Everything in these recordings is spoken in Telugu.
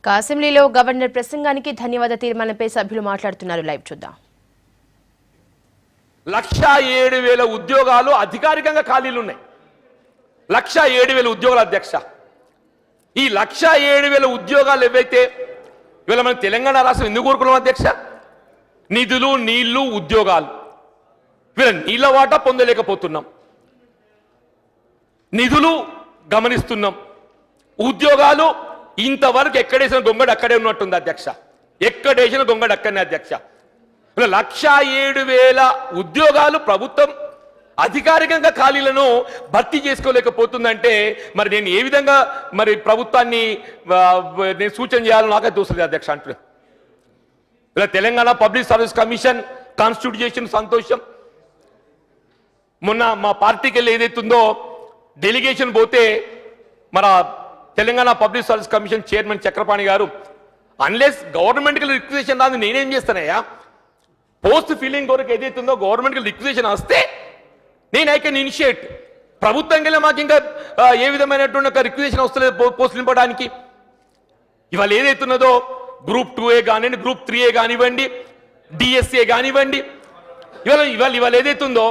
అసెంబ్లీలో గవర్నర్ ప్రసంగానికి ధన్యవాద తీర్మానంపై సభ్యులు మాట్లాడుతున్నారు. లైవ్ చూద్దాం. 1,07,000 ఉద్యోగాలు అధికారికంగా ఖాళీలు ఉన్నాయి. 1,07,000 ఉద్యోగాలు అధ్యక్ష. ఈ 1,07,000 ఉద్యోగాలు ఏవైతే ఇవాళ మన తెలంగాణ రాష్ట్రం ఎందుకు కోరుకున్నాం అధ్యక్ష? నిధులు, నీళ్లు, ఉద్యోగాలు. వీళ్ళ నీళ్ల వాటా పొందలేకపోతున్నాం, నిధులు గమనిస్తున్నాం, ఉద్యోగాలు ఇంతవరకు ఎక్కడేసిన గొంగడు అక్కడే ఉన్నట్టుంది అధ్యక్ష. ఎక్కడేసిన గొంగడు అక్కడనే అధ్యక్ష. 1,07,000 ఉద్యోగాలు ప్రభుత్వం అధికారికంగా ఖాళీలను భర్తీ చేసుకోలేకపోతుందంటే మరి నేను ఏ విధంగా మరి ప్రభుత్వాన్ని నేను సూచన చేయాలని నాకైతే దోసలేదు అధ్యక్ష అంటున్నాను. ఇలా Telangana public service commission constitute చేసిన సంతోషం. మొన్న మా పార్టీకి వెళ్ళి ఏదైతుందో డెలిగేషన్ పోతే మన Telangana public service commission chairman Chakrapani గారు అన్లెస్ గవర్నమెంట్కి రిక్వెజిషన్ రాదు నేనేం చేస్తానయ్యా, పోస్ట్ ఫిల్లింగ్ కొరకు ఏదైతుందో గవర్నమెంట్కి రిక్వెజిషన్ వస్తే నేను ఐ కెన్ ఇనిషియేట్. ప్రభుత్వం కింద మాకు ఇంకా ఏ విధమైనటువంటి ఒక రిక్వెజిషన్ వస్తలేదు పోస్ట్ నింపడానికి. ఇవాళ ఏదైతున్నదో గ్రూప్ 2A కానివ్వండి, గ్రూప్ 3A కానివ్వండి, డిఎస్ఏ కానివ్వండి, ఇవాళ ఏదైతుందో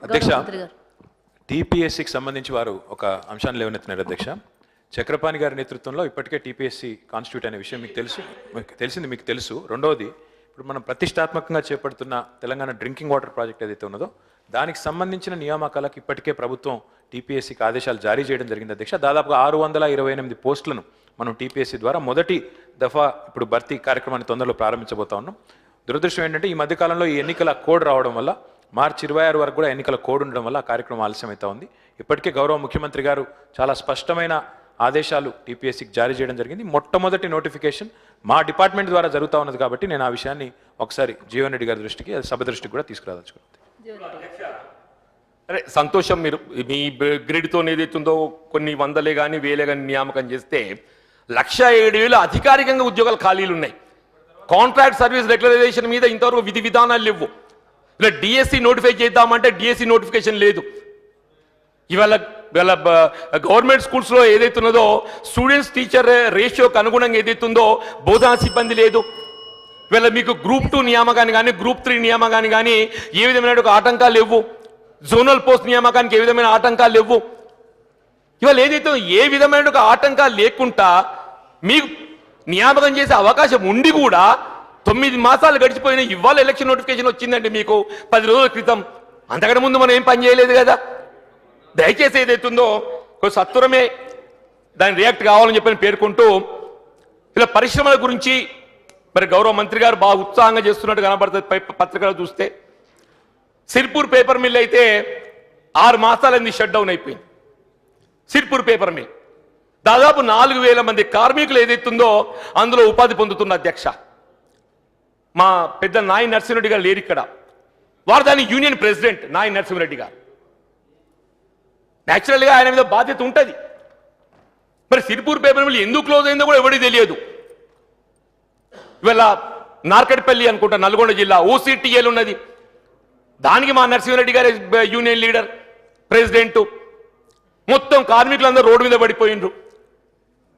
అధ్యక్ష టీపీఎస్సీకి సంబంధించి వారు ఒక అంశాన్ని లేవనెత్తినారు అధ్యక్ష. చక్రపాణి గారి నేతృత్వంలో ఇప్పటికే టీపీఎస్సీ కాన్స్టిట్యూట్ అనే విషయం మీకు తెలుసు. రెండవది, ఇప్పుడు మనం ప్రతిష్టాత్మకంగా చేపడుతున్న తెలంగాణ డ్రింకింగ్ వాటర్ ప్రాజెక్ట్ ఏదైతే ఉన్నదో దానికి సంబంధించిన నియామకాలకు ఇప్పటికే ప్రభుత్వం టీపీఎస్సీకి ఆదేశాలు జారీ చేయడం జరిగింది అధ్యక్ష. దాదాపుగా 628 పోస్టులను మనం టీపీఎస్సీ ద్వారా మొదటి దఫా ఇప్పుడు భర్తీ కార్యక్రమాన్ని తొందరలో ప్రారంభించబోతా ఉన్నాం. దురదృష్టం ఏంటంటే ఈ మధ్యకాలంలో ఈ ఎన్నికల కోడ్ రావడం వల్ల మార్చి 26 వరకు కూడా ఎన్నికల కోడ్ ఉండడం వల్ల ఆ కార్యక్రమం ఆలస్యమవుతా ఉంది. ఇప్పటికే గౌరవ ముఖ్యమంత్రి గారు చాలా స్పష్టమైన ఆదేశాలు టీపీఎస్సీకి జారీ చేయడం జరిగింది. మొట్టమొదటి నోటిఫికేషన్ మా డిపార్ట్మెంట్ ద్వారా జరుగుతూ ఉన్నది కాబట్టి నేను ఆ విషయాన్ని ఒకసారి జీవన్ రెడ్డి గారి దృష్టికి, సభ దృష్టికి కూడా తీసుకురాదలుచుకున్నాను. అరే సంతోషం, మీరు మీ గ్రిడ్తో ఏదైతుందో కొన్ని వందలే కానీ వేలే కానీ నియామకం చేస్తే 1,07,000 అధికారికంగా ఉద్యోగాలు ఖాళీలు ఉన్నాయి. కాంట్రాక్ట్ సర్వీస్ రెగ్యులరైజేషన్ మీద ఇంతవరకు విధి విధానాలు లేవు. ఇలా డిఎస్సి నోటిఫై చేద్దామంటే డిఎస్సి నోటిఫికేషన్ లేదు. ఇవాళ గవర్నమెంట్ స్కూల్స్లో ఏదైతున్నదో స్టూడెంట్స్ టీచర్ రేషియోకి అనుగుణంగా ఏదైతుందో బోధనా సిబ్బంది లేదు. ఇవాళ మీకు గ్రూప్ 2 నియామకాన్ని కానీ, గ్రూప్ 3 నియామకాన్ని కానీ ఏ విధమైన ఆటంకాలు లేవు. జోనల్ పోస్ట్ నియామకానికి ఏ విధమైన ఆటంకాలు లేవు. ఇవాళ ఏదైతే ఏ విధమైన ఆటంకాలు లేకుండా మీకు నియామకం చేసే అవకాశం ఉండి కూడా 9 మాసాలు గడిచిపోయినా ఇవాళ ఎలక్షన్ నోటిఫికేషన్ వచ్చిందండి మీకు 10 రోజుల క్రితం. అంతకంటే ముందు మనం ఏం పని చేయలేదు కదా. దయచేసి ఏదైతుందో కొంచెం సత్వరమే దాన్ని రియాక్ట్ కావాలని చెప్పని పేర్కొంటూ, ఇలా పరిశ్రమల గురించి మరి గౌరవ మంత్రి గారు బాగా ఉత్సాహంగా చేస్తున్నట్టు కనబడుతుంది పత్రికలు చూస్తే. సిర్పూర్ పేపర్ మిల్ అయితే 6 మాసాలన్నీ షట్ డౌన్ అయిపోయింది. సిర్పూర్ పేపర్ మిల్ దాదాపు 4,000 మంది కార్మికులు ఏదైతుందో అందులో ఉపాధి పొందుతున్న అధ్యక్ష. మా పెద్ద నాయి నరసింహరెడ్డి గారు లేరు ఇక్కడ, వారు దాని యూనియన్ ప్రెసిడెంట్ నాయి నరసింహరెడ్డి గారు. న్యాచురల్గా ఆయన మీద బాధ్యత ఉంటుంది. మరి సిరిపూర్ పేపర్ మిల్ ఎందుకు క్లోజ్ అయిందో కూడా ఎవరికి తెలియదు. ఇవాళ నార్కట్పల్లి అనుకుంటా నల్గొండ జిల్లా ఓసీటీఎల్ ఉన్నది, దానికి మా నరసింహరెడ్డి గారి యూనియన్ లీడర్ ప్రెసిడెంట్. మొత్తం కార్మికులందరూ రోడ్డు మీద పడిపోయిండ్రు.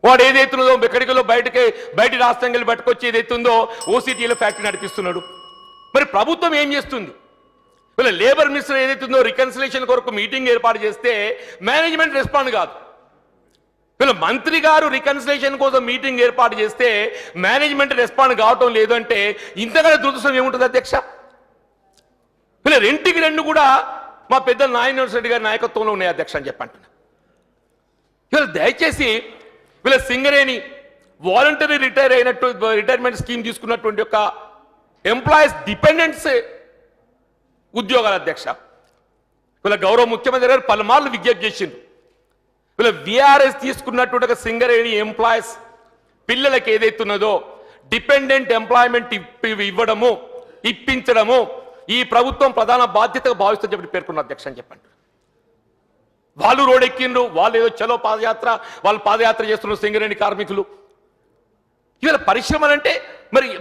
వాడు ఏదైతుందో ఎక్కడికో బయట రాష్ట్రం వెళ్ళి పట్టుకొచ్చి ఏదైతుందో ఓసీటీలో ఫ్యాక్టరీ నడిపిస్తున్నాడు. మరి ప్రభుత్వం ఏం చేస్తుంది? వీళ్ళ లేబర్ మినిస్టర్ ఏదైతుందో రికన్సిలేషన్ కొరకు మీటింగ్ ఏర్పాటు చేస్తే మేనేజ్మెంట్ రెస్పాండ్ కాదు. వీళ్ళ మంత్రి గారు రికన్సిలేషన్ కోసం మీటింగ్ ఏర్పాటు చేస్తే మేనేజ్మెంట్ రెస్పాండ్ కావటం లేదు అంటే ఇంతగానే దురదృష్టం ఏముంటుంది అధ్యక్ష? వీళ్ళ రెంటికి రెండు కూడా మా పెద్ద నాయన రెడ్డి గారి నాయకత్వంలో ఉన్నాయి అధ్యక్ష అని చెప్పంటున్నా. వీళ్ళు దయచేసి వీళ్ళ సింగరేణి వాలంటరీ రిటైర్మెంట్ స్కీమ్ తీసుకున్నటువంటి యొక్క ఎంప్లాయీస్ డిపెండెంట్స్ ఉద్యోగాల అధ్యక్ష. వీళ్ళ గౌరవ ముఖ్యమంత్రి గారు పలుమార్లు విజ్ఞప్తి చేసిండ్రు. వీళ్ళ విఆర్ఎస్ తీసుకున్నటువంటి ఒక సింగరేణి ఎంప్లాయీస్ పిల్లలకి ఏదైతున్నదో డిపెండెంట్ ఎంప్లాయ్మెంట్ ఇవ్వడము, ఇప్పించడము ఈ ప్రభుత్వం ప్రధాన బాధ్యతగా భావిస్తుందని చెప్పి పేర్కొన్న అధ్యక్ష అని చెప్పండి. వాళ్ళు రోడెక్కిండ్రు, వాళ్ళు ఏదో చలో పాదయాత్ర, వాళ్ళు పాదయాత్ర చేస్తున్న సింగరేణి కార్మికులు. ఇవాళ పరిశ్రమలు అంటే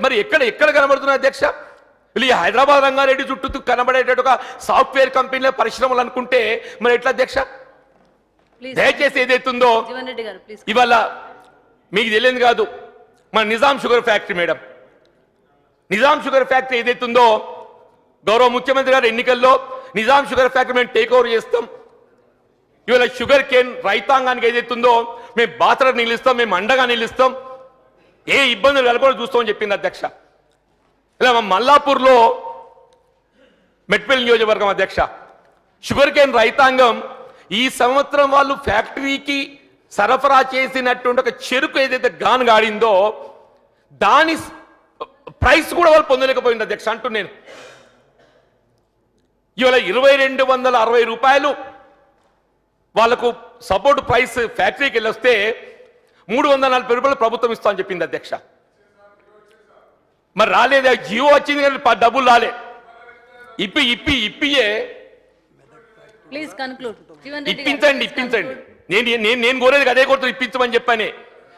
మరి ఎక్కడ కనబడుతున్న అధ్యక్ష? వీళ్ళు ఈ హైదరాబాద్ రంగారెడ్డి చుట్టూ కనబడేటట్టు ఒక సాఫ్ట్వేర్ కంపెనీల పరిశ్రమలు అనుకుంటే మరి ఎట్లా అధ్యక్ష? దయచేసి ఏదైతుందో ఇవాళ మీకు తెలియదు కాదు, మన Nizam sugar factory madam, Nizam sugar factory ఏదైతుందో గౌరవ ముఖ్యమంత్రి గారు ఎన్నికల్లో నిజాం షుగర్ ఫ్యాక్టరీ మేము టేక్ ఓవర్ చేస్తాం, ఇవాళ షుగర్ కేన్ రైతాంగానికి ఏదైతుందో మేము బాత్ర నిలుస్తాం, మేము అండగా నిలుస్తాం, ఏ ఇబ్బందులు కలగకుండా చూస్తామని చెప్పింది అధ్యక్ష. ఇలా మల్లాపూర్లో మెట్పల్లి నియోజకవర్గం అధ్యక్ష, షుగర్ కేన్ రైతాంగం ఈ సంవత్సరం వాళ్ళు ఫ్యాక్టరీకి సరఫరా చేసినటువంటి ఒక చెరుకు ఏదైతే గాడిందో దాని ప్రైస్ కూడా వాళ్ళు పొందలేకపోయింది అధ్యక్ష. అంటూ నేను ఇవాళ 2260 రూపాయలు వాళ్లకు సపోర్ట్ ప్రైస్ ఫ్యాక్టరీకి వెళ్ళొస్తే 340 రూపాయలు ప్రభుత్వం ఇస్తా అని చెప్పింది అధ్యక్ష. మరి రాలేదు, జియో వచ్చింది కానీ డబ్బులు రాలే. ఇప్పియే ఇప్పించండి. నేను కోరేది అదే కోరుతున్నాను, ఇప్పించమని చెప్పని.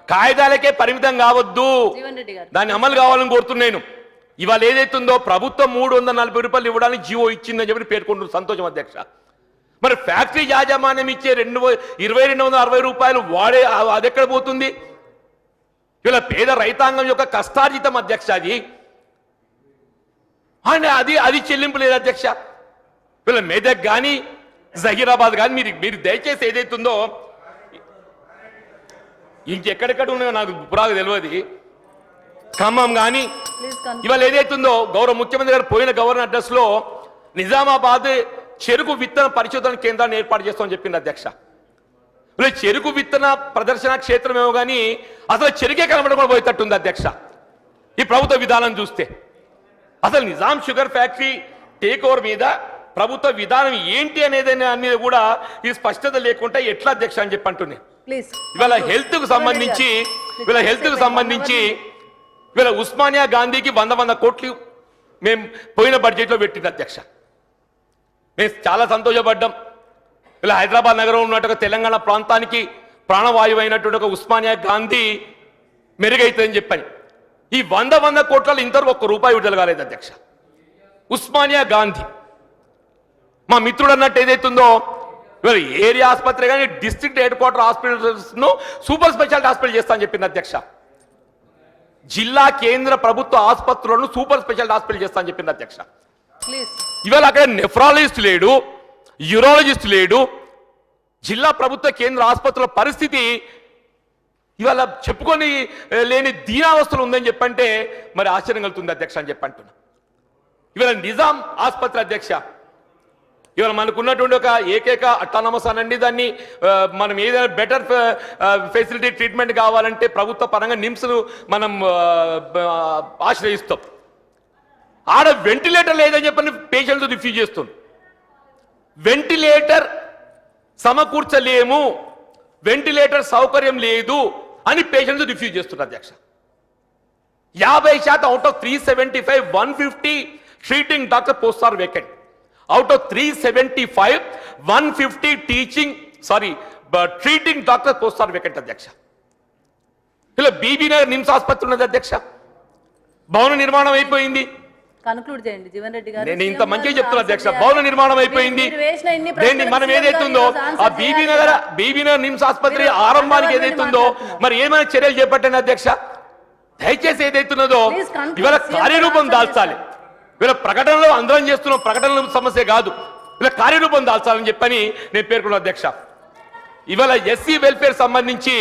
కాగితాలకే పరిమితం కావద్దు, దాన్ని అమలు కావాలని కోరుతున్నాను. ఇవాళ ఏదైతుందో ప్రభుత్వం 340 రూపాయలు ఇవ్వడానికి జియో ఇచ్చిందని చెప్పి పేర్కొంటున్నారు, సంతోషం అధ్యక్ష. మరి ఫ్యాక్టరీ యాజమాన్యం ఇచ్చే 2260 రూపాయలు వాడే అది ఎక్కడ పోతుంది? ఇవాళ పేద రైతాంగం యొక్క కష్టార్జితం అధ్యక్ష అది, అది చెల్లింపు లేదు అధ్యక్ష. వీళ్ళ మెదక్ కానీ జహీరాబాద్ కానీ మీరు దయచేసి ఏదైతుందో ఇంకెక్కడెక్కడ ఉన్నాయో నాకు పురాగా తెలియదు, ఖమ్మం కానీ ఇవాళ ఏదైతుందో గౌరవ ముఖ్యమంత్రి గారు పోయిన గవర్నర్ అడ్రస్ లో నిజామాబాద్ చెరుకు విత్తన పరిశోధన కేంద్రాన్ని ఏర్పాటు చేస్తామని చెప్పింది అధ్యక్ష. చెరుకు విత్తన ప్రదర్శన క్షేత్రం ఏమో కానీ అసలు చెరుకే కనబడకుండా పోయేటట్టుంది అధ్యక్ష ఈ ప్రభుత్వ విధానం చూస్తే. అసలు Nizam sugar factory take over మీద ప్రభుత్వ విధానం ఏంటి అనేది కూడా ఈ స్పష్టత లేకుండా ఎట్లా అధ్యక్ష అని చెప్పి అంటున్నాయి. ఇవాళ హెల్త్ కు సంబంధించి ఇవాళ ఉస్మానియా గాంధీకి 100 కోట్లు మేము పోయిన బడ్జెట్ లో పెట్టింది అధ్యక్ష. మేము చాలా సంతోషపడ్డాం. ఇలా హైదరాబాద్ నగరంలో ఉన్నట్టు తెలంగాణ ప్రాంతానికి ప్రాణవాయువు అయినటువంటి ఒక ఉస్మానియా గాంధీ మెరుగైతుందని చెప్పని ఈ 100 కోట్లలో ఇంతవరకు ₹1 విడుదల కాలేదు అధ్యక్ష. ఉస్మానియా గాంధీ మా మిత్రుడు అన్నట్టు ఏదైతుందో ఇవాళ ఏరియా ఆసుపత్రి కానీ డిస్ట్రిక్ట్ హెడ్ క్వార్టర్ హాస్పిటల్స్ ను సూపర్ స్పెషాలిటీ హాస్పిటల్ చేస్తా అని చెప్పింది అధ్యక్ష. జిల్లా కేంద్ర ప్రభుత్వ ఆసుపత్రులను సూపర్ స్పెషాలిటీ హాస్పిటల్ చేస్తా అని చెప్పింది అధ్యక్ష. ఇవాళ అక్కడ నెఫ్రాలజిస్ట్ లేడు, యూరాలజిస్ట్ లేడు. జిల్లా ప్రభుత్వ కేంద్ర ఆసుపత్రుల పరిస్థితి ఇవాళ చెప్పుకొని లేని దీనావస్థలు ఉందని చెప్పంటే మరి ఆశ్చర్యం కలుగుతుంది అధ్యక్ష అని చెప్పంటున్నా. ఇవాళ నిజాం ఆసుపత్రి అధ్యక్ష, ఇవాళ మనకు ఉన్నటువంటి ఒక ఏకైక అటానమస్ అనండి, దాన్ని మనం ఏదైనా బెటర్ ఫెసిలిటీ ట్రీట్మెంట్ కావాలంటే ప్రభుత్వ పరంగా నిమ్స్ను మనం ఆశ్రయిస్తాం. ఆడ వెంటిలేటర్ లేదని చెప్పని పేషెంట్స్ రిఫ్యూజ్ చేస్తుంది. వెంటిలేటర్ సమకూర్చలేము, వెంటిలేటర్ సౌకర్యం లేదు అని పేషెంట్స్ రిఫ్యూజ్ చేస్తున్నారు అధ్యక్ష. 50% out of 375 150 treating doctor post are vacant. Out of 375 150 treating doctor post are vacant అధ్యక్ష. ఇలా బీబీ నగర్ నిమ్స్ ఆసుపత్రి ఉన్నది అధ్యక్ష, భవన నిర్మాణం అయిపోయింది. నేను ఇంత మంచిగా చెప్తున్నా అధ్యక్ష, భవన నిర్మాణం అయిపోయింది. మనం ఏదైతుందో ఆ బీబీ నగర్ నిమ్స్ ఆసుపత్రి ఆరంభానికి ఏదైతుందో మరి ఏమైనా చర్యలు చేపట్టండి అధ్యక్ష. దయచేసి ఏదైతున్నదో ఇవాళ కార్యరూపం దాల్చాలి. వీళ్ళ ప్రకటనలో అందరం చేస్తున్న ప్రకటనల సమస్య కాదు, వీళ్ళ కార్యరూపం దాల్చాలని చెప్పని నేను పేర్కొన్న అధ్యక్ష. ఇవాళ ఎస్సీ వెల్ఫేర్ సంబంధించి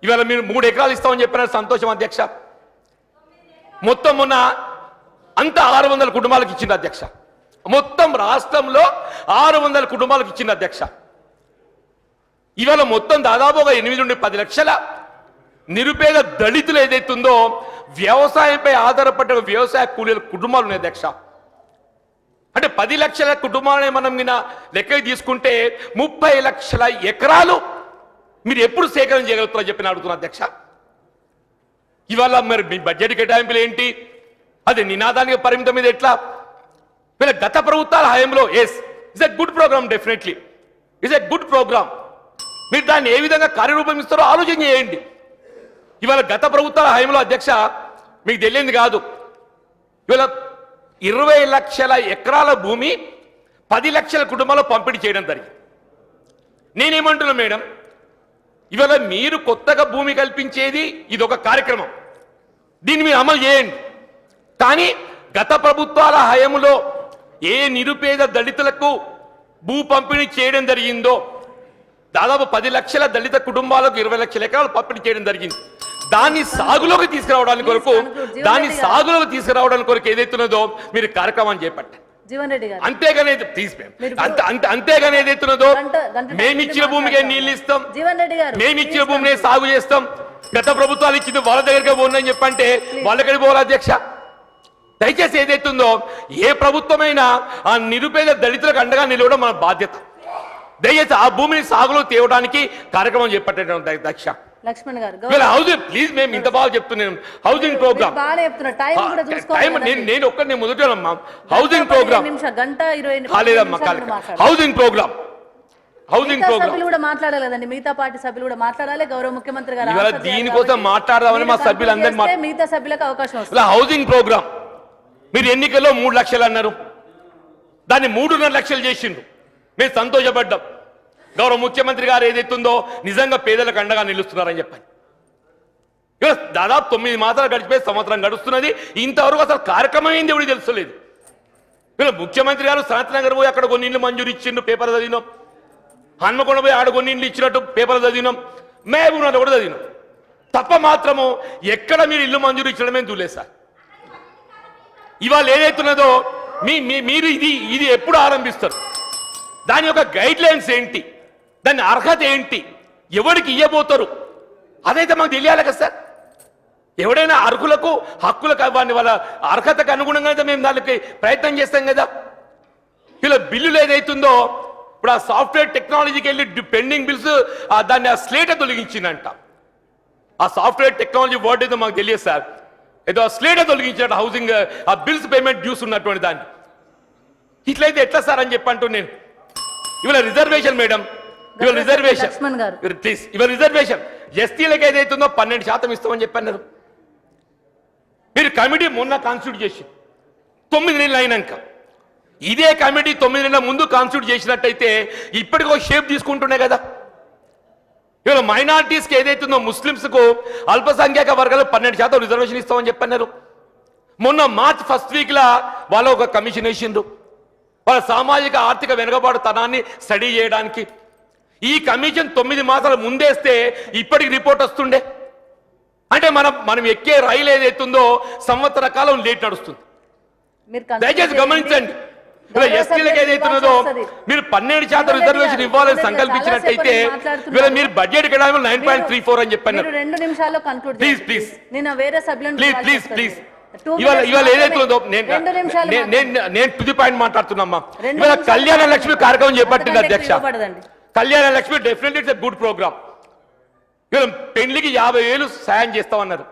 ఇవాళ మీరు 3 ఎకరాలు ఇస్తామని చెప్పిన సంతోషం అధ్యక్ష. మొత్తం మొన్న అంతా 600 కుటుంబాలకు ఇచ్చింది అధ్యక్ష. మొత్తం రాష్ట్రంలో 600 కుటుంబాలకు ఇచ్చింది అధ్యక్ష. ఇవాళ మొత్తం దాదాపు ఒక 8 నుండి 10 లక్షల నిరుపేద దళితులు ఏదైతుందో వ్యవసాయంపై ఆధారపడ్డ వ్యవసాయ కూలీల కుటుంబాలు ఉన్నాయి అధ్యక్ష. అంటే 10 లక్షల కుటుంబాలని మనం లెక్క తీసుకుంటే 30 లక్షల ఎకరాలు మీరు ఎప్పుడు సేకరణ చేయగలుగుతారో చెప్పి అడుగుతున్నా అధ్యక్ష. ఇవాళ మరి మీ బడ్జెట్ కేటాయింపులు ఏంటి? అది నినాదానికి పరిమితం మీద ఎట్లా? వీళ్ళ గత ప్రభుత్వాల హయాంలో yes it's a good programme, definitely it's a good programme. మీరు దాన్ని ఏ విధంగా కార్యరూపం ఇస్తారో ఆలోచన చేయండి. ఇవాళ గత ప్రభుత్వాల హయాంలో అధ్యక్ష మీకు తెలియంది కాదు, ఇవాళ 20 లక్షల ఎకరాల భూమి 10 లక్షల కుటుంబాల్లో పంపిణీ చేయడం జరిగింది. నేనేమంటున్నా మేడం, ఇవాళ మీరు కొత్తగా భూమి కల్పించేది ఇది ఒక కార్యక్రమం, దీన్ని మీరు అమలు చేయండి. కానీ గత ప్రభుత్వాల హయములో ఏ నిరుపేద దళితులకు భూ పంపిణీ చేయడం జరిగిందో దాదాపు 10 లక్షల దళిత కుటుంబాలకు 20 లక్షల ఎకరాలు పంపిణీ చేయడం జరిగింది. దాన్ని సాగులోకి తీసుకురావడానికి కొరకు ఏదైతున్నదో మీరు కార్యక్రమాన్ని చేపట్టారు. జీవన్ రెడ్డి గారు అంతేగానే అంతేగాని ఏదైతున్నదో మేమిచ్చిన భూమికే నీళ్ళు ఇస్తాం, జీవన్ రెడ్డి గారు మేమిచ్చిన భూమిని సాగు చేస్తాం, గత ప్రభుత్వాలు ఇచ్చింది వాళ్ళ దగ్గరకే పోందని చెప్పంటే వాళ్ళకి పోవాలి అధ్యక్ష. దయచేసి ఏదైతుందో ఏ ప్రభుత్వమైనా ఆ నిరుపేద దళితులకు అండగా నిలవడం మన బాధ్యత. దయచేసి ఆ భూమిని సాగులో తేవడానికి కార్యక్రమం చేపట్టడం అధ్యక్ష. లక్ష్మణ్ గారు హౌసింగ్ ప్లీజ్, మేము ఇంత బాగా చెప్తున్నాం హౌసింగ్ ప్రోగ్రామ్ నేను ఒక్కరిని మొదటమ్మా హౌసింగ్ ప్రోగ్రామ్ కాలేదమ్మా హౌసింగ్ ప్రోగ్రామ్ సభ్యులు కూడా మాట్లాడాలి కదండి, మిగతా పార్టీ సభ్యులు కూడా మాట్లాడాలి. గౌరవ ముఖ్యమంత్రి గారు దీనికోసం మాట్లాడదామని మా సభ్యులందరూ మిగతా సభ్యులకు అవకాశం వస్తుంది. హౌసింగ్ ప్రోగ్రామ్ మీరు ఎన్నికల్లో 3 లక్షలు అన్నారు, దాన్ని 3.5 లక్షలు చేసిండ్రు. మేము సంతోషపడ్డాం. గౌరవ ముఖ్యమంత్రి గారు ఏదైతుందో నిజంగా పేదలకు అండగా నిలుస్తున్నారని చెప్పండి. దాదాపు 9 మాసాలు గడిచిపోయి సంవత్సరం గడుస్తున్నది, ఇంతవరకు అసలు కార్యక్రమం ఏంది ఎవరికి తెలుసలేదు. ముఖ్యమంత్రి గారు సనత్ పోయి అక్కడ కొన్ని ఇళ్ళు మంజూరు ఇచ్చిండు, పేపర్ చదివినాం. హన్మకొండ పోయి ఆడ కొన్ని ఇళ్ళు ఇచ్చినట్టు పేపర్ చదివినాం. మహబూబ్నగర్ కూడా చదివినాం. తప్ప మాత్రము ఎక్కడ మీరు ఇల్లు మంజూరు ఇచ్చడమే చూలేదు సార్. ఇవాళ ఏదైతున్నదో మీరు ఇది ఎప్పుడు ఆరంభిస్తారు, దాని యొక్క గైడ్ లైన్స్ ఏంటి, దాని అర్హత ఏంటి, ఎవరికి ఇవ్వబోతారు, అదైతే మాకు తెలియాలి కదా సార్. ఎవడైనా అర్హులకు హక్కులకు వాడిని వాళ్ళ అర్హతకు అనుగుణంగా అయితే మేము దానికి ప్రయత్నం చేస్తాం కదా. ఇలా బిల్లులు ఏదైతుందో ఇప్పుడు ఆ సాఫ్ట్వేర్ టెక్నాలజీకి వెళ్ళి పెండింగ్ బిల్స్ దాన్ని ఆ స్లేట్ తొలగించిందంట. ఆ సాఫ్ట్వేర్ టెక్నాలజీ వర్డ్ ఏదో మాకు తెలియదు సార్. ఏదో ఆ స్లేట్ తొలగించినట్టు హౌసింగ్ ఆ బిల్స్ పేమెంట్ డ్యూస్ ఉన్నటువంటి దాన్ని. ఇట్లయితే ఎట్లా సార్ అని చెప్పంటూ నేను ఇవాళ రిజర్వేషన్ మేడం, ఇవాళ రిజర్వేషన్ ప్లీజ్, ఇవాళ రిజర్వేషన్ ఎస్టీలకు ఏదైతుందో 12% ఇస్తామని చెప్పన్నారు. మీరు కమిటీ మొన్న కాన్స్టిట్యూట్ చేసి 9 నెలలు అయినాక ఇదే కమిటీ 9 నెలల ముందు కాన్స్టిట్యూట్ చేసినట్టయితే ఇప్పటికో షేప్ తీసుకుంటున్నాయి కదా. ఇవాళ మైనారిటీస్కి ఏదైతుందో ముస్లింస్కు అల్పసంఖ్యాక వర్గాలు 12% రిజర్వేషన్ ఇస్తామని చెప్పన్నారు. మొన్న మార్చ్ 1st వీక్లా వాళ్ళ ఒక కమిషన్ వేసిండ్రు వాళ్ళ సామాజిక ఆర్థిక వెనుకబాటుతనాన్ని స్టడీ చేయడానికి. ఈ కమిషన్ 9 మాసాల ముందేస్తే ఇప్పటికి రిపోర్ట్ వస్తుండే. అంటే మనం ఎక్కే రైలు ఏదైతుందో సంవత్సర కాలం లేట్ నడుస్తుంది. దయచేసి గమనించండి. ఇలా ఎస్టీలకు ఏదైతున్నదో మీరు 12% రిజర్వేషన్ ఇవ్వాలని సంకల్పించినట్టయితే ఇలా మీరు బడ్జెట్ కేటాయింపు 9.34 అని చెప్పారు. 2 నిమిషాల్లో కంక్లూడ్ ప్లీజ్ ప్లీజ్ నేను వేరే సభ్యులను ప్లీజ్ ప్లీజ్ ఇవాళ ఏదైతుందో నేను తుది పాయింట్ మాట్లాడుతున్నా. ఇవాళ కళ్యాణ లక్ష్మి కార్యక్రమం చేపట్టింది అధ్యక్ష. Kalyana Lakshmi definitely it's a good programme. ఇవాళ పెళ్లికి 50,000 సాయం చేస్తామన్నారు.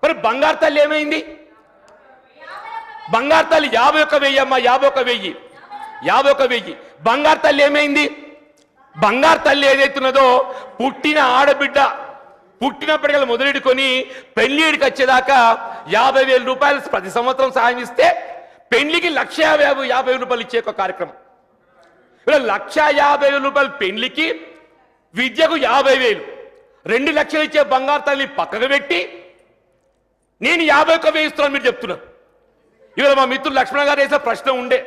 మరి బంగారు తల్లి ఏమైంది? బంగారు తల్లి 51,000 అమ్మా, 51,000 బంగారు తల్లి ఏమైంది? బంగారు తల్లి ఏదైతున్నదో పుట్టిన ఆడబిడ్డ పుట్టినప్పటికల్లా మొదలెడుకొని పెళ్లిడికి వచ్చేదాకా 50,000 రూపాయలు ప్రతి సంవత్సరం సాయం ఇస్తే పెళ్లికి 1,50,000 రూపాయలు ఇచ్చే ఒక కార్యక్రమం. ఇలా 1,50,000 రూపాయలు పెళ్లికి, విద్యకు 50,000, 2 లక్షలు ఇచ్చే బంగారు తల్లి పక్కకు పెట్టి నేను 51,000 ఇస్తున్నాను మీరు చెప్తున్నారు. ఇవాళ మా మిత్రులు లక్ష్మణ గారు వేసే ప్రశ్న ఉండే,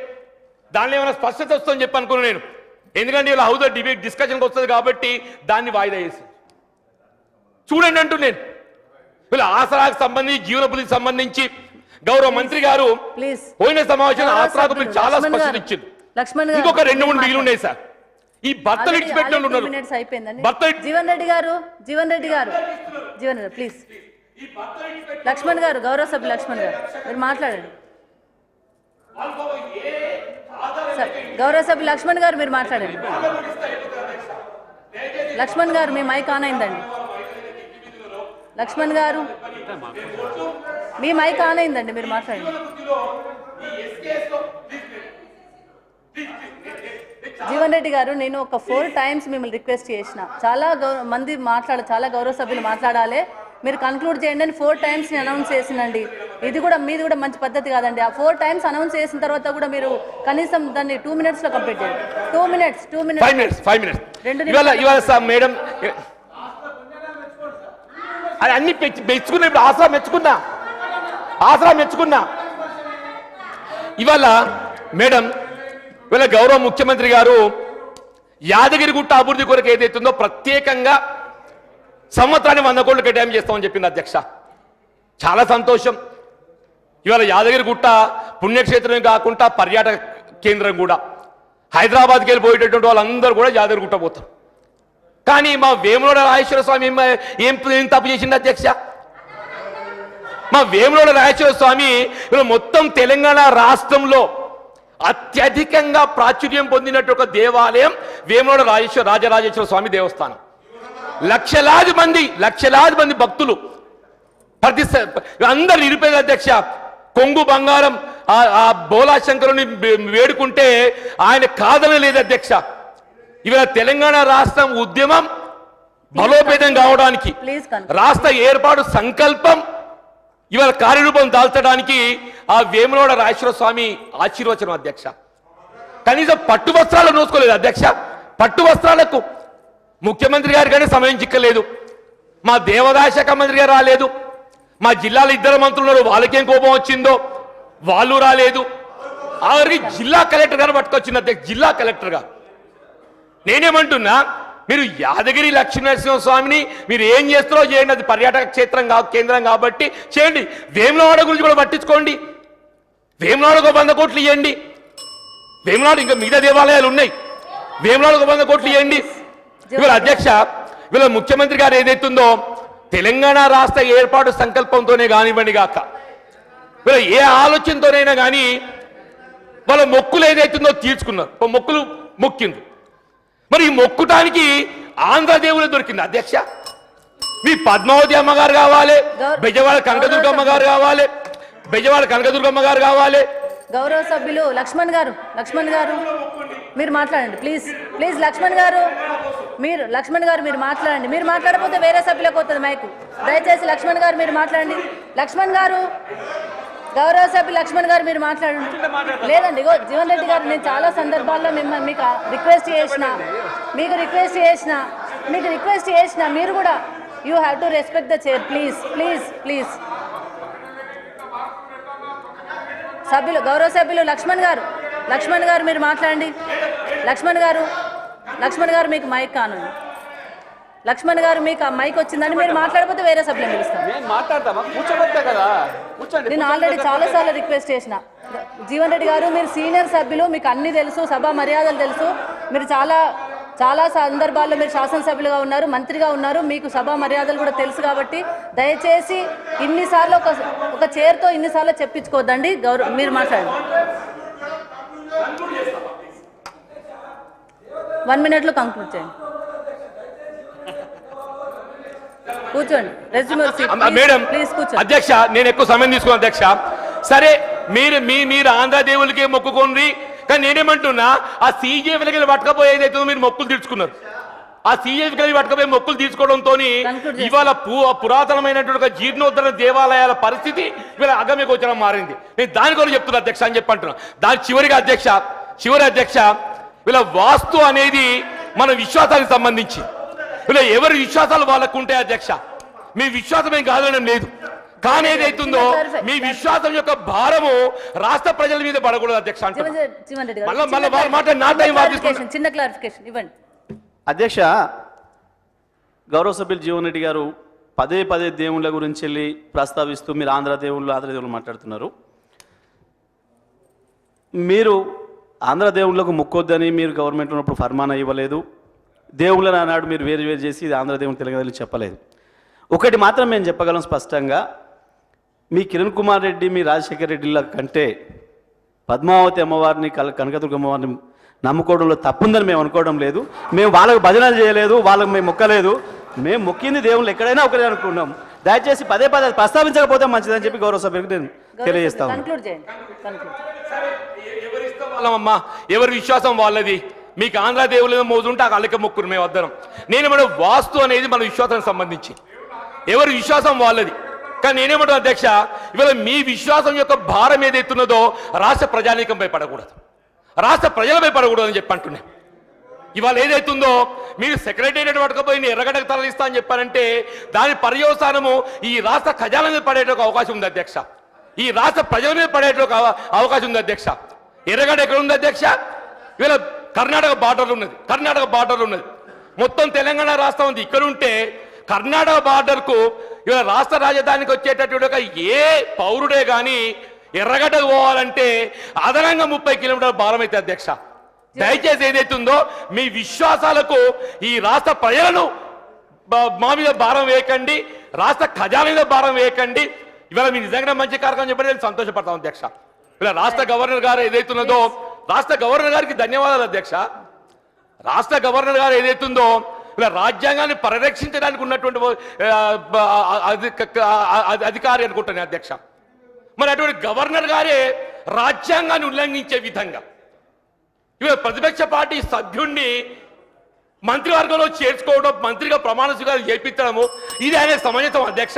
దానిలో ఏమైనా స్పష్టత వస్తుందని చెప్పి అనుకున్నాను నేను. ఎందుకంటే ఇలా హౌస్ డిబేట్ డిస్కషన్కి వస్తుంది కాబట్టి దాన్ని వాయిదా వేసి చూడండి అంటూ నేను. ఇలా ఆసరాకు సంబంధించి జీవనభృతికి సంబంధించి గౌరవ మంత్రి గారు పోయిన సమావేశంలో ఆసరాకు చాలా స్పష్టత ఇచ్చింది. ఇంకొక 2-3 మిగిలి ఉన్నాయి సార్. ఈ భర్తలు ఇచ్చిపెట్టిన ఉన్నారు. జీవన్ రెడ్డి గారు ప్లీజ్. లక్ష్మణ్ గారు, గౌరవ సభ్యులు లక్ష్మణ్ గారు మీరు మాట్లాడండి. గౌరవ సభ్యులు లక్ష్మణ్ గారు మీరు మాట్లాడండి. లక్ష్మణ్ గారు మీ మైక్ ఆన్ అయిందండి. లక్ష్మణ్ గారు మీ మైక్ ఆన్ అయిందండి, మీరు మాట్లాడండి. జీవన్ రెడ్డి గారు, నేను ఒక 4 టైమ్స్ మిమ్మల్ని రిక్వెస్ట్ చేసిన, చాలా చాలా గౌరవ సభ్యులు మాట్లాడాలి, మీరు కన్క్లూడ్ చేయండి అని 4 టైమ్స్ అనౌన్స్ చేసినండి. ఇది కూడా మీది కూడా మంచి పద్ధతి కాదండి. ఆ 4 టైమ్స్ అనౌన్స్ చేసిన తర్వాత కూడా మీరు కనీసం దాన్ని 2 minutes లో కంప్లీట్ చేయండి. 2 minutes 2 minutes 5 minutes 2 minutes ఇవాళ మేడం అది అన్ని మెచ్చుకున్నా. ఇప్పుడు ఆసరా మెచ్చుకున్నా. ఇవాళ మేడం, ఇవాళ గౌరవ ముఖ్యమంత్రి గారు యాదగిరిగుట్ట అభివృద్ధి కొరకు ఏదైతుందో ప్రత్యేకంగా సంవత్సరాన్ని 100 కోట్లు కేటాయింపు చేస్తామని చెప్పింది అధ్యక్ష. చాలా సంతోషం. ఇవాళ యాదగిరిగుట్ట పుణ్యక్షేత్రం కాకుండా పర్యాటక కేంద్రం కూడా. హైదరాబాద్కి వెళ్ళిపోయేటటువంటి వాళ్ళందరూ కూడా యాదగిరిగుట్ట పోతారు. కానీ మా వేములవాడ రాజేశ్వర స్వామి ఏం తప్పు చేసింది అధ్యక్ష? మా వేములవాడ రాజేశ్వర స్వామి మొత్తం తెలంగాణ రాష్ట్రంలో అత్యధికంగా ప్రాచుర్యం పొందినట్టు ఒక దేవాలయం వేములవాడ రాజరాజేశ్వర స్వామి దేవస్థానం. లక్షలాది మంది భక్తులు అందరు నిరుపేద అధ్యక్ష. కొంగు బంగారం ఆ బోలా శంకరుని వేడుకుంటే ఆయన కాదనలేదు అధ్యక్ష. ఇవాళ తెలంగాణ రాష్ట్రం ఉద్యమం బలోపేతం కావడానికి, రాష్ట్ర ఏర్పాటు సంకల్పం ఇవాళ కార్యరూపం దాల్చడానికి ఆ వేములవాడ రాజేశ్వర స్వామి ఆశీర్వచనం అధ్యక్ష. కనీసం పట్టు వస్త్రాలు నోసుకోలేదు అధ్యక్ష. పట్టు వస్త్రాలకు ముఖ్యమంత్రి గారి కానీ సమయం చిక్కలేదు. మా దేవాదాయ శాఖ మంత్రి గారు రాలేదు. మా జిల్లాలో 2 మంత్రులు వాళ్ళకేం కోపం వచ్చిందో వాళ్ళు రాలేదు. ఆఖరికి జిల్లా కలెక్టర్ గారు పట్టుకొచ్చింది అధ్యక్ష. జిల్లా కలెక్టర్ గారు నేనేమంటున్నా, మీరు యాదగిరి లక్ష్మీనరసింహ స్వామిని మీరు ఏం చేస్తారో చేయండి, అది పర్యాటక కేంద్రం కాబట్టి చేయండి. వేములవాడ గురించి కూడా పట్టించుకోండి. వేములవాడకు 100 కోట్లు ఇవ్వండి. వేములవాడ ఇంకా మిగతా దేవాలయాలు ఉన్నాయి, వేములవాడకు 100 కోట్లు ఇవ్వండి. ఇవాళ అధ్యక్ష, ఇవాళ ముఖ్యమంత్రి గారు ఏదైతుందో తెలంగాణ రాష్ట్ర ఏర్పాటు సంకల్పంతోనే కానివ్వండి గాక, ఇవాళ ఏ ఆలోచనతోనైనా కానీ వాళ్ళ మొక్కులు ఏదైతుందో తీర్చుకున్నారు. మొక్కులు మొక్కింది. మరి ఈ మొక్కుటానికి ఆంధ్రదేవులు దొరికింది అధ్యక్ష. మీ పద్మావతి అమ్మగారు కావాలి, బెజవాడ కనకదుర్గమ్మ గారు కావాలి. గౌరవ సభ్యులు లక్ష్మణ్ గారు మీరు మాట్లాడండి ప్లీజ్. లక్ష్మణ్ గారు మీరు మాట్లాడండి. మీరు మాట్లాడకపోతే వేరే సభ్యులకు వస్తుంది మైకు. దయచేసి లక్ష్మణ్ గారు మీరు మాట్లాడండి. గౌరవ సభ్యులు లక్ష్మణ్ గారు మీరు మాట్లాడండి. లేదండి, జీవన్ రెడ్డి గారు, నేను చాలా సందర్భాల్లో మీకు రిక్వెస్ట్ చేసిన మీరు కూడా you have to respect the chair please. గౌరవ సభ్యులు లక్ష్మణ్ గారు మీరు మాట్లాడండి. లక్ష్మణ్ గారు మీకు మైక్ కానుంది. లక్ష్మణ్ గారు మీకు ఆ మైక్ వచ్చిందని మీరు మాట్లాడకపోతే వేరే సభ్యులు పిలుస్తాను. నేను ఆల్రెడీ చాలాసార్లు రిక్వెస్ట్ చేసిన. జీవన్ రెడ్డి గారు, మీరు సీనియర్ సభ్యులు, మీకు అన్ని తెలుసు, సభా మర్యాదలు తెలుసు. మీరు చాలా సందర్భాల్లో మీరు శాసనసభ్యులుగా ఉన్నారు, మంత్రిగా ఉన్నారు, మీకు సభా మర్యాదలు కూడా తెలుసు. కాబట్టి దయచేసి ఇన్నిసార్లు ఒక చైర్తో ఇన్నిసార్లు చెప్పించుకోవద్దండి. మీరు మాట్లాడండి. 1 minute కంక్లూడ్ చేయండి. కూర్చోండి. మేడం అధ్యక్ష, నేను ఎక్కువ సమయం తీసుకున్నాను అధ్యక్ష. సరే, మీరు ఆంధ్రదేవులకే మొక్కుకోండి. కానీ నేనేమంటున్నా, ఆ సీజేఫీలకి పట్టకపోయేదైతే మీరు మొక్కులు తీర్చుకున్నారు. ఆ సీజేఫీలకి పట్టకపోయే మొక్కులు తీర్చుకోవడంతో ఇవాళ పురాతనమైనటువంటి ఒక జీర్ణోద్ధరణ దేవాలయాల పరిస్థితి ఇవాళ అగమ్య గోచరం మారింది. నేను దాని గురించి చెప్తున్నా అధ్యక్ష అని చెప్పంటున్నా. దాని చివరి అధ్యక్ష, వీళ్ళ వాస్తు అనేది మన విశ్వాసానికి సంబంధించి. వీళ్ళ ఎవరి విశ్వాసాలు వాళ్ళకు ఉంటాయి అధ్యక్ష. మీ విశ్వాసం ఏం కాదనడం లేదు. కానీ ఏదైతుందో మీ విశ్వాసం యొక్క భారము రాష్ట్ర ప్రజల మీద పడకూడదు అధ్యక్ష. చిన్న క్లారిఫికేషన్ ఇవ్వండి అధ్యక్ష. గౌరవ సభ్యులు జీవన్ రెడ్డి గారు పదే దేవుళ్ళ గురించి వెళ్ళి ప్రస్తావిస్తూ మీరు ఆంధ్ర దేవుళ్ళు మాట్లాడుతున్నారు. మీరు ఆంధ్ర దేవుళ్ళకు మొక్కొద్దని మీరు గవర్నమెంట్ ఉన్నప్పుడు ఫర్మానా ఇవ్వలేదు. దేవుళ్ళని అన్నాడు మీరు వేరు చేసి ఇది ఆంధ్ర దేవుని తెలంగాణలో చెప్పలేదు. ఒకటి మాత్రం మేము చెప్పగలం స్పష్టంగా, మీ కిరణ్ కుమార్ రెడ్డి, మీ రాజశేఖర్ రెడ్డిల కంటే పద్మావతి అమ్మవారిని కనకదుర్గ అమ్మవారిని నమ్ముకోవడంలో తప్పుందని మేము అనుకోవడం లేదు. మేము వాళ్ళకు భజనలు చేయలేదు, వాళ్ళకు మేము మొక్కలేదు. మేము మొక్కింది దేవుళ్ళు ఎక్కడైనా ఒకరే అనుకున్నాం. దయచేసి పదే ప్రస్తావించకపోతే మంచిదని చెప్పి గౌరవ సభ్యులకు నేను తెలియజేస్తాను. ఎవరి విశ్వాసం వాళ్ళది. మీకు ఆంధ్ర దేవుళ్ళ మోజుంటే ఆ కళ్ళకి మొక్కురు మేము వద్దరం. నేనేమంటే వాస్తు అనేది మన విశ్వాసానికి సంబంధించి ఎవరి విశ్వాసం వాళ్ళది. కానీ నేనేమంటాను అధ్యక్ష, ఇవాళ మీ విశ్వాసం యొక్క భారం ఏదైతున్నదో రాష్ట్ర ప్రజానీకంపై పడకూడదు, రాష్ట్ర ప్రజలపై పడకూడదు అని చెప్పి అంటున్నాను. ఇవాళ ఏదైతుందో మీరు సెక్రటేరియట్ పట్టుకపోయి ఎర్రగడ్డకు తరలిస్తా అని చెప్పారంటే దాని పర్యవసానము ఈ రాష్ట్ర ఖజానా మీద పడేట అవకాశం ఉంది అధ్యక్ష. ఈ రాష్ట్ర ప్రజల మీద పడేట అవకాశం ఉంది అధ్యక్ష. ఎర్రగడ్డ ఎక్కడ ఉంది అధ్యక్ష? ఇవాళ కర్ణాటక బార్డర్లు ఉన్నది. మొత్తం తెలంగాణ రాష్ట్రం ఉంది. ఇక్కడ ఉంటే కర్ణాటక బార్డర్కు ఇవాళ రాష్ట్ర రాజధానికి వచ్చేటటువంటి ఒక ఏ పౌరుడే కానీ ఎర్రగడ్డకు పోవాలంటే అదనంగా 30 కిలోమీటర్ల భారం అయితే అధ్యక్ష. దయచేసి ఏదైతుందో మీ విశ్వాసాలకు ఈ రాష్ట్ర ప్రజలను మా మీద భారం వేయకండి, రాష్ట్ర ఖజానా మీద భారం వేయకండి. ఇవాళ మీ నిజంగా మంచి కార్యక్రమం చెప్పండి, నేను సంతోషపడతాం అధ్యక్ష. ఇలా రాష్ట్ర గవర్నర్ గారు ఏదైతున్నదో రాష్ట్ర గవర్నర్ గారికి ధన్యవాదాలు అధ్యక్ష. రాష్ట్ర గవర్నర్ గారు ఏదైతుందో ఇలా రాజ్యాంగాన్ని పరిరక్షించడానికి ఉన్నటువంటి అధికారి అనుకుంటాను అధ్యక్ష. మరి అటువంటి గవర్నర్ గారే రాజ్యాంగాన్ని ఉల్లంఘించే విధంగా ఇవాళ ప్రతిపక్ష పార్టీ సభ్యుణ్ణి మంత్రివర్గంలో చేర్చుకోవడం, మంత్రిగా ప్రమాణ స్వీకారం చేయించడము ఇది ఆయన సమంజసం అధ్యక్ష.